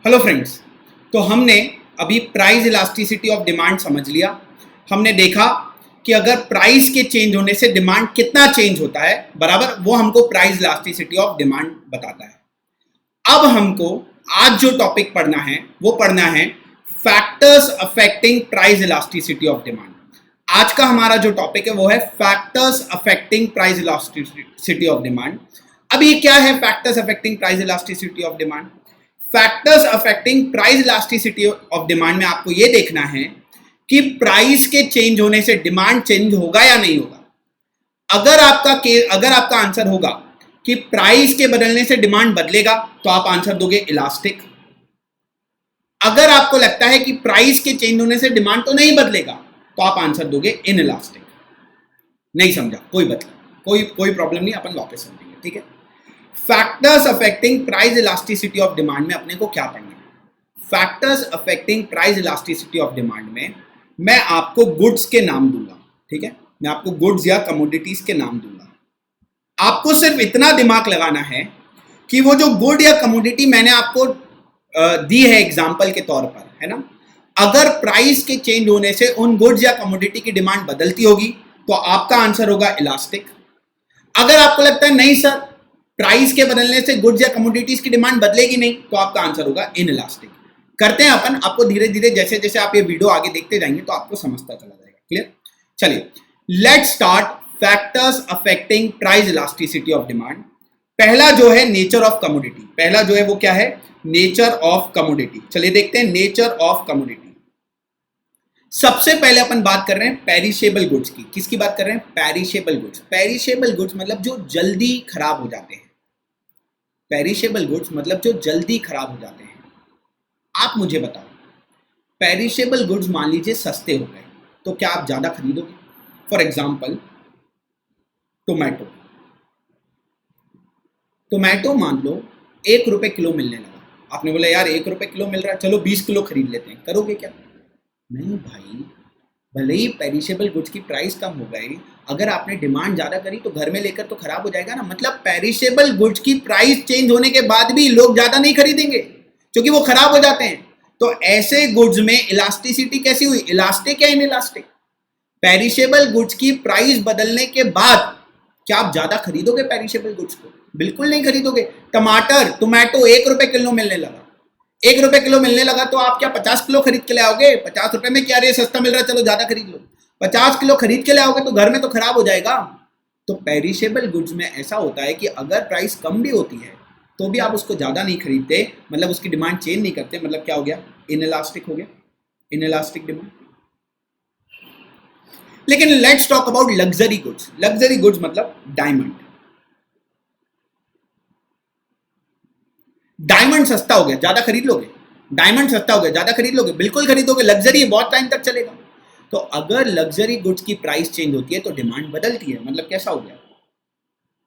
Hello friends, तो हमने अभी प्राइस इलास्टिसिटी ऑफ डिमांड समझ लिया। हमने देखा कि अगर प्राइस के चेंज होने से डिमांड कितना चेंज होता है, बराबर, वो हमको प्राइस इलास्टिसिटी ऑफ डिमांड बताता है। अब हमको आज जो टॉपिक पढ़ना है वो पढ़ना है factors affecting price elasticity of demand. आज का हमारा जो टॉपिक है वो है factors affecting price elasticity of demand. अब ये क्या है factors affecting price elasticity of demand? Factors affecting price elasticity of demand में आपको यह देखना है कि प्राइस के चेंज होने से डिमांड चेंज होगा या नहीं होगा। अगर आपका आंसर होगा कि प्राइस के बदलने से डिमांड बदलेगा तो आप आंसर दोगे इलास्टिक। अगर आपको लगता है कि प्राइस के चेंज होने से डिमांड तो नहीं बदलेगा तो आप आंसर दोगे इनइलास्टिक। नहीं समझा? कोई प्रॉब्लम नहीं, अपन वापस समझेंगे, ठीक है। Factors affecting price elasticity of demand में अपने को क्या पढ़ना है? Factors affecting price elasticity of demand में मैं आपको गुड्स के नाम दूंगा, ठीक है। मैं आपको गुड्स या कमोडिटीज के नाम दूंगा। आपको सिर्फ इतना दिमाग लगाना है कि वो जो गुड या कमोडिटी मैंने आपको दी है एग्जाम्पल के तौर पर, है ना, अगर प्राइस के चेंज होने से उन गुड्स या कमोडिटी की डिमांड बदलती होगी तो आपका आंसर होगा इलास्टिक। अगर आपको लगता है नहीं सर, प्राइस के बदलने से गुड्स या कमोडिटीज की डिमांड बदलेगी नहीं, तो आपका आंसर होगा इनइलास्टिक। करते हैं अपन, आपको धीरे धीरे जैसे जैसे आप ये वीडियो आगे देखते जाएंगे तो आपको समझता चला जाएगा। क्लियर? चलिए, let's start factors affecting price elasticity of demand. पहला जो है नेचर ऑफ कमोडिटी, पहला जो है वो क्या है? Nature of commodity. चलिए देखते हैं नेचर ऑफ कमोडिटी। सबसे पहले अपन बात कर रहे हैं पेरिशेबल गुड्स की। किसकी बात कर रहे हैं? Perishable goods. पेरिशेबल गुड्स मतलब जो जल्दी खराब हो जाते हैं। पेरिशेबल गुड्स मतलब जो जल्दी खराब हो जाते हैं। आप मुझे बताओ, पेरिशेबल गुड्स मान लीजिए सस्ते हो गए तो क्या आप ज्यादा खरीदोगे? For example tomato. टोमेटो मान लो 1 रुपए किलो मिलने लगा। आपने बोला यार 1 रुपए किलो मिल रहा है, चलो 20 किलो खरीद लेते हैं। करोगे क्या? नहीं भाई, भले ही पेरिशेबल गुड्स की प्राइस कम हो गई, अगर आपने डिमांड ज्यादा करी तो घर में लेकर तो खराब हो जाएगा ना। मतलब पेरिशेबल गुड्स की प्राइस चेंज होने के बाद भी लोग ज्यादा नहीं खरीदेंगे क्योंकि वो खराब हो जाते हैं। तो ऐसे गुड्स में इलास्टिसिटी कैसी हुई? इलास्टिक या इनइलास्टिक? पेरिशेबल गुड्स की प्राइस बदलने के बाद क्या आप ज्यादा खरीदोगे पेरिशेबल गुड्स को? बिल्कुल नहीं खरीदोगे। टोमेटो 1 रुपए किलो मिलने लगा, 1 रुपए किलो मिलने लगा तो आप क्या 50 किलो खरीद के ले आओगे? 50 रुपए में क्या रे सस्ता मिल रहा है, चलो ज्यादा खरीद लो। 50 किलो खरीद के ले आओगे तो घर में तो खराब हो जाएगा। तो पेरिशेबल गुड्स में ऐसा होता है कि अगर प्राइस कम भी होती है तो भी आप उसको ज्यादा नहीं खरीदते, मतलब उसकी डिमांड चेंज नहीं करते। मतलब क्या हो गया? इनइलास्टिक हो गया, इनइलास्टिक डिमांड। लेकिन let's talk about luxury goods. Luxury goods मतलब डायमंड। डायमंड सस्ता हो गया, ज्यादा खरीद लोगे? डायमंड सस्ता हो गया, ज्यादा खरीद लोगे? बिल्कुल खरीदोगे। लग्जरी बहुत टाइम तक चलेगा। तो अगर लग्जरी गुड्स की प्राइस चेंज होती है तो डिमांड बदलती है। मतलब कैसा हो गया?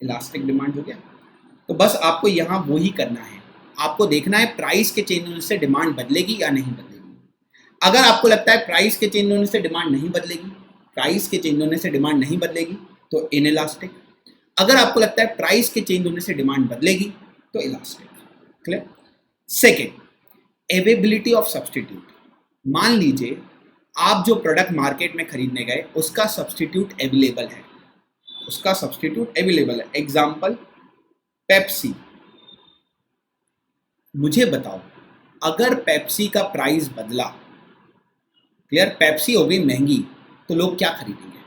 इलास्टिक डिमांड हो गया। तो बस आपको यहां वो ही करना है, आपको देखना है प्राइस के चेंज होने से डिमांड बदलेगी या नहीं बदलेगी। अगर आपको लगता है प्राइस के चेंज होने से डिमांड नहीं बदलेगी, प्राइस के चेंज होने से डिमांड नहीं बदलेगी तो इनइलास्टिक। अगर आपको लगता है प्राइस के चेंज होने से डिमांड बदलेगी तो elastic. Clear? Second, availability of substitute. मान लीजिए आप जो प्रोडक्ट मार्केट में खरीदने गए उसका सब्सटीट्यूट अवेलेबल है, उसका सब्सटीट्यूट अवेलेबल है। Example Pepsi. मुझे बताओ, अगर पेप्सी का प्राइस बदला, क्लियर, पेप्सी हो गई महंगी, तो लोग क्या खरीदेंगे?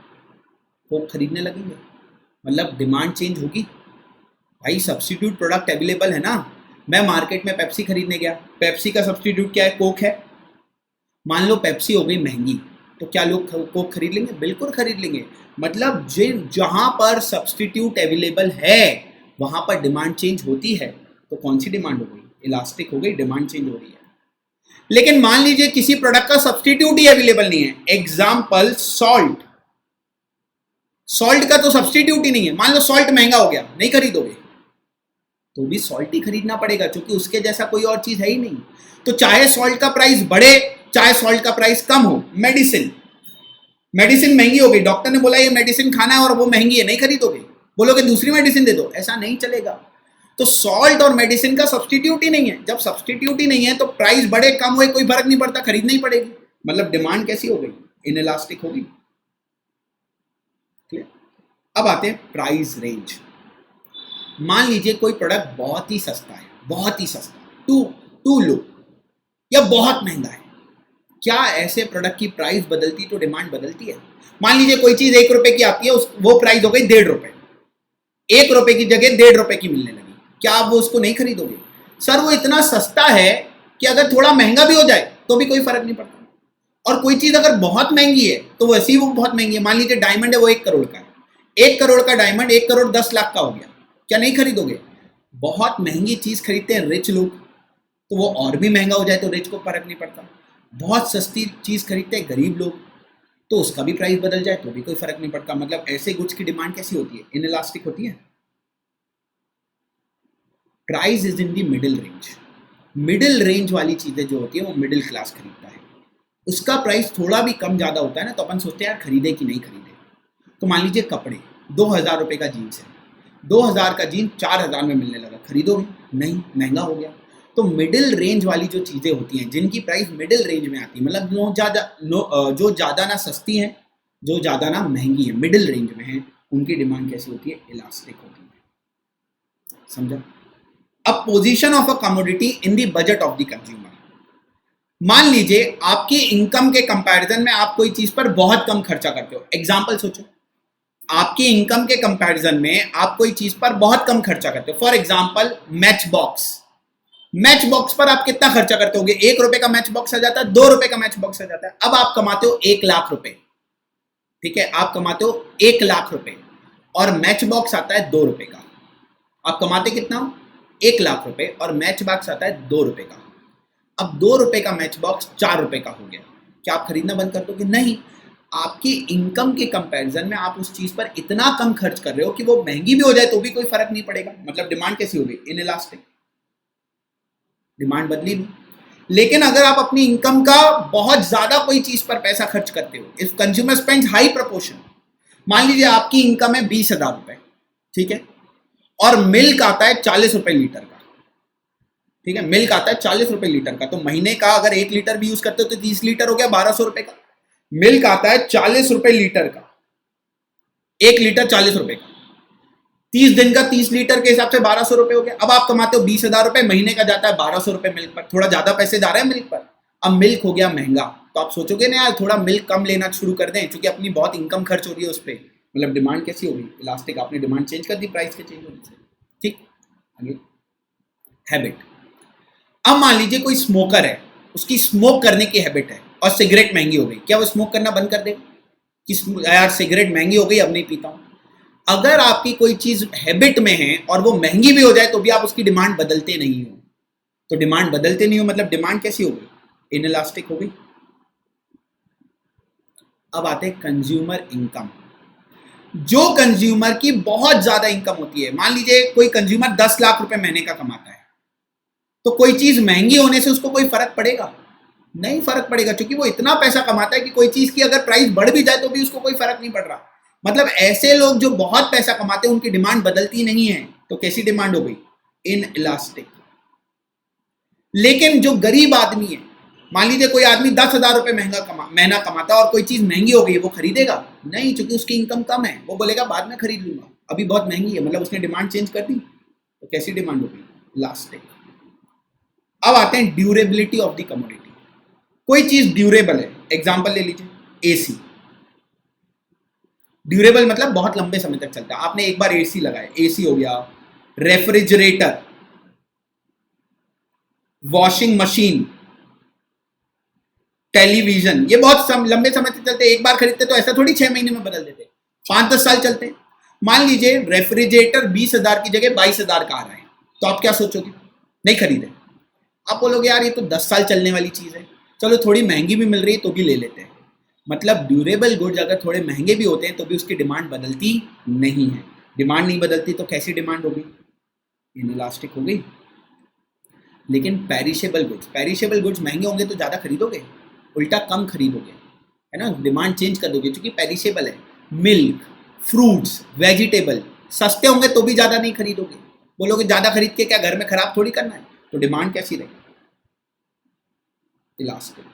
वो खरीदने लगेंगे, मतलब डिमांड चेंज होगी। भाई सब्सटीट्यूट प्रोडक्ट अवेलेबल है ना। मैं मार्केट में पेप्सी खरीदने गया, पेप्सी का सब्सटीट्यूट क्या है? कोक है। मान लो पेप्सी हो गई महंगी, तो क्या लोग कोक खरीद लेंगे? बिल्कुल खरीद लेंगे। मतलब जहां पर सब्सटीट्यूट अवेलेबल है वहां पर डिमांड चेंज होती है। तो कौन सी डिमांड हो गई? इलास्टिक हो गई, डिमांड चेंज हो रही है। लेकिन मान लीजिए किसी प्रोडक्ट का सब्सटीट्यूट ही अवेलेबल नहीं है। Example salt. सॉल्ट का तो सब्सटीट्यूट ही नहीं है। मान लो सॉल्ट महंगा हो गया, नहीं खरीदोगे? तो भी सॉल्ट ही खरीदना पड़ेगा क्योंकि उसके जैसा कोई और चीज है ही नहीं। तो चाहे सॉल्ट का प्राइस बढ़े चाहे सॉल्ट का प्राइस कम हो। मेडिसिन महंगी हो गई, डॉक्टर ने बोला ये मेडिसिन खाना है और वो महंगी है, नहीं खरीदोगे? बोलोगे दूसरी मेडिसिन दे दो? ऐसा नहीं चलेगा। तो सॉल्ट और मेडिसिन का सब्सटीट्यूट ही नहीं है। जब सब्सटीट्यूट ही नहीं है तो प्राइस बढ़े कम हुए कोई फर्क नहीं पड़ता, खरीदनी ही पड़ेगी। मतलब डिमांड कैसी हो गई? इनइलास्टिक होगी। क्लियर? अब आते हैं प्राइस रेंज। मान लीजिए कोई प्रोडक्ट बहुत ही सस्ता है, बहुत ही सस्ता, टू लो, या बहुत महंगा है। क्या ऐसे प्रोडक्ट की प्राइस बदलती तो डिमांड बदलती है? मान लीजिए कोई चीज 1 रुपए की आती है, वो प्राइस हो गई 1.5 रुपए, 1 रुपए की जगह 1.5 रुपए की मिलने लगी, क्या आप वो उसको नहीं खरीदोगे? सर वो इतना सस्ता है कि अगर थोड़ा महंगा भी हो जाए तो भी कोई फर्क नहीं पड़ता। और कोई चीज अगर बहुत महंगी है तो वैसे ही वो बहुत महंगी है। मान लीजिए डायमंड है, वो 1 करोड़ का है, 1 करोड़ का डायमंड 1 करोड़ 10 लाख का हो गया, क्या नहीं खरीदोगे? बहुत महंगी चीज खरीदते हैं रिच लोग, तो वो और भी महंगा हो जाए तो रिच को फर्क नहीं पड़ता। बहुत सस्ती चीज खरीदते हैं गरीब लोग, तो उसका भी प्राइस बदल जाए तो भी कोई फर्क नहीं पड़ता। मतलब ऐसे गुड्स की डिमांड कैसी होती है? इनइलास्टिक होती है। Price is in the middle range. Middle range वाली चीजें जो होती है वो मिडिल क्लास खरीदता है। उसका प्राइस थोड़ा भी कम ज्यादा होता है ना, तो अपन सोचते हैं यार खरीदे कि नहीं खरीदे। तो मान लीजिए कपड़े 2000 रुपए का जीन्स है, 2000 का जीन्स 4000 में मिलने लगा, खरीदोगे? नहीं, महंगा हो गया। तो मिडिल रेंज वाली जो चीजें होती हैं जिनकी प्राइस मिडिल रेंज में आती है, मतलब जो ज्यादा ना सस्ती है, जो ज्यादा ना महंगी है, मिडिल रेंज में है, उनकी डिमांड कैसी होती है? इलास्टिक होती है। समझा? अब position of a commodity in the budget of the consumer. मान लीजिए आपकी इनकम के कंपैरिजन में आप कोई चीज पर बहुत कम खर्चा करते हो। एग्जाम्पल सोचो, आपकी इनकम के कंपैरिजन में आप कोई चीज पर बहुत कम खर्चा करते हो। For example match box. Match box पर आप कितना खर्चा करते होगे? 1 रुपए का मैच बॉक्स आ जाता है, 2 रुपए का मैच बॉक्स आ जाता है। अब आप कमाते हो 1 लाख रुपए, ठीक है, आप कमाते हो 1 लाख रुपए और मैच बॉक्स आता है 2 रुपए का। आप कमाते कितना? 1 लाख रुपए और मैच बॉक्स आता है 2 रुपए का। अब 2 रुपए का मैच बॉक्स 4 रुपए का हो गया, क्या आप खरीदना बंद कर दोगे? नहीं। आपकी इनकम के कंपैरिजन में आप उस चीज पर इतना कम खर्च कर रहे हो कि वो महंगी भी हो जाए तो भी कोई फर्क नहीं पड़ेगा। मतलब डिमांड कैसी हो गई? इनइलास्टिक। डिमांड बदली नहीं। लेकिन अगर आप अपनी इनकम का बहुत ज्यादा कोई चीज पर पैसा खर्च करते हो, if consumer spends high proportion, मान लीजिए आपकी इनकम है 20,000 रुपए, ठीक है, और मिल्क आता है 40 रुपए लीटर का, ठीक है, मिल्क आता है 40 रुपए लीटर का, तो महीने का अगर 1 लीटर भी यूज करते हो तो 30 लीटर हो गया 1200 रुपए का। मिल्क आता है 40 रुपए लीटर का, 1 लीटर 40 रुपए का, 30 दिन का 30 लीटर के हिसाब से 1200 रुपए हो गया। अब आप कमाते हो 20,000 रुपए, महीने का जाता है 1200 रुपए मिल्क पर, थोड़ा ज्यादा पैसे जा रहे हैं मिल्क पर। अब मिल्क हो गया महंगा, तो आप सोचोगे ना यार थोड़ा मिल्क कम लेना शुरू कर दें, क्योंकि अपनी बहुत इनकम खर्च हो रही है उस पर। मतलब डिमांड कैसी होगी? इलास्टिक। आपने डिमांड चेंज कर दी प्राइस के चेंज होने से, ठीक। आगे हैबिट। अब मान लीजिए कोई स्मोकर है, उसकी स्मोक करने की हैबिट है और सिगरेट महंगी हो गई, क्या वो स्मोक करना बंद कर देगा कि यार सिगरेट महंगी हो गई अब नहीं पीता हूं? अगर आपकी कोई चीज हैबिट में है और वो महंगी भी हो जाए तो भी आप उसकी डिमांड बदलते नहीं हो, तो डिमांड बदलते नहीं हो मतलब डिमांड कैसी हो गई? इनइलास्टिक हो गई। अब आते हैं कंज्यूमर इनकम। जो कंज्यूमर की बहुत ज्यादा इनकम होती है, मान लीजिए कोई कंज्यूमर 10 लाख रुपए महीने का कमाता है, तो कोई चीज महंगी होने से उसको कोई फर्क पड़ेगा? नहीं फर्क पड़ेगा, क्योंकि वो इतना पैसा कमाता है कि कोई चीज की अगर प्राइस बढ़ भी जाए तो भी उसको कोई फर्क नहीं पड़ रहा। मतलब ऐसे लोग जो बहुत पैसा कमाते हैं उनकी डिमांड बदलती नहीं है, तो कैसी डिमांड हो गई? इनइलास्टिक। लेकिन जो गरीब आदमी है, मान लीजिए कोई आदमी 10,000 रुपए महीना कमाता है और कोई चीज महंगी हो गई, वो खरीदेगा नहीं, क्योंकि उसकी इनकम कम है, वो बोलेगा बाद में खरीद लूंगा, अभी बहुत महंगी है। मतलब उसने डिमांड चेंज कर दी, तो कैसी डिमांड हो गई? इलास्टिक। अब आते हैं ड्यूरेबिलिटी ऑफ द कमोडिटी। कोई चीज ड्यूरेबल है, एग्जांपल ले लीजिए एसी। ड्यूरेबल मतलब बहुत लंबे समय तक चलता है। आपने एक बार एसी लगाया, एसी हो गया, रेफ्रिजरेटर, वॉशिंग मशीन, टेलीविजन, ये बहुत लंबे समय तक चलते हैं। एक बार खरीदते तो ऐसा थोड़ी 6 महीने में बदल देते, 5-10 साल चलते हैं। मान लीजिए रेफ्रिजरेटर 20,000 की जगह 22,000 का आ रहा है, तो आप क्या सोचोगे? नहीं खरीदे। आप बोलोगे यार ये तो 10 साल चलने वाली चीज है, चलो थोड़ी महंगी भी मिल रही है तो भी ले लेते हैं। मतलब ड्यूरेबल गुड्स अगर थोड़े महंगे भी होते हैं तो भी उसकी डिमांड बदलती नहीं है। डिमांड नहीं बदलती तो कैसी डिमांड होगी? इनइलास्टिक हो गई। लेकिन पेरिशेबल गुड्स महंगे होंगे तो ज्यादा खरीदोगे, उल्टा कम खरीदोगे, है ना, डिमांड चेंज कर दोगे, क्योंकि पेरिशेबल है। मिल्क, फ्रूट्स, वेजिटेबल सस्ते होंगे तो भी ज्यादा नहीं खरीदोगे, बोलोगे ज्यादा खरीद के क्या घर में खराब थोड़ी करना है, तो डिमांड कैसी रहेगी, इलास्टिक।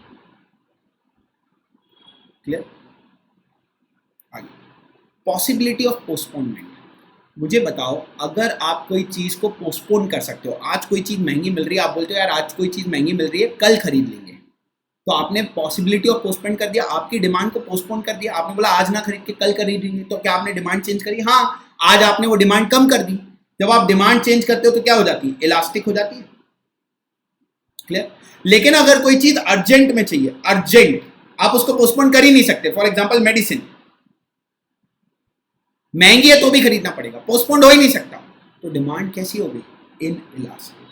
क्लियर। आगे, पॉसिबिलिटी ऑफ पोस्टपोनमेंट। मुझे बताओ, अगर आप कोई चीज को पोस्टपोन कर सकते हो, आज कोई चीज महंगी मिल रही है, आप बोलते हो यार आज कोई चीज महंगी मिल रही है, कल खरीद लेंगे, तो आपने पॉसिबिलिटी ऑफ पोस्टपोन कर दिया, आपकी डिमांड को पोस्टपोन कर दिया। आपने बोला आज ना खरीद के कल खरीदेंगे, तो क्या आपने डिमांड चेंज करी? हाँ, आज आपने वो डिमांड कम कर दी। जब आप डिमांड चेंज करते हो तो क्या हो जाती है, इलास्टिक हो जाती है। क्लियर। लेकिन अगर कोई चीज अर्जेंट में चाहिए, अर्जेंट, आप उसको पोस्टपोन कर ही नहीं सकते। फॉर एग्जाम्पल मेडिसिन महंगी है तो भी खरीदना पड़ेगा, पोस्टपोन हो ही नहीं सकता, तो डिमांड कैसी हो गई, इन इलास्टिक।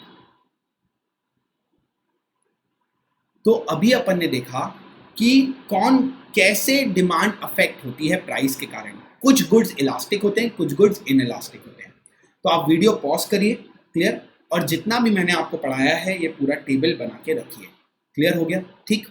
तो अभी अपन ने देखा कि कैसे डिमांड अफेक्ट होती है प्राइस के कारण। कुछ गुड्स इलास्टिक होते हैं, कुछ गुड्स इन इलास्टिक होते हैं। तो आप वीडियो पॉज करिए, क्लियर, और जितना भी मैंने आपको पढ़ाया है ये पूरा टेबल बना के रखिए। क्लियर हो गया? ठीक।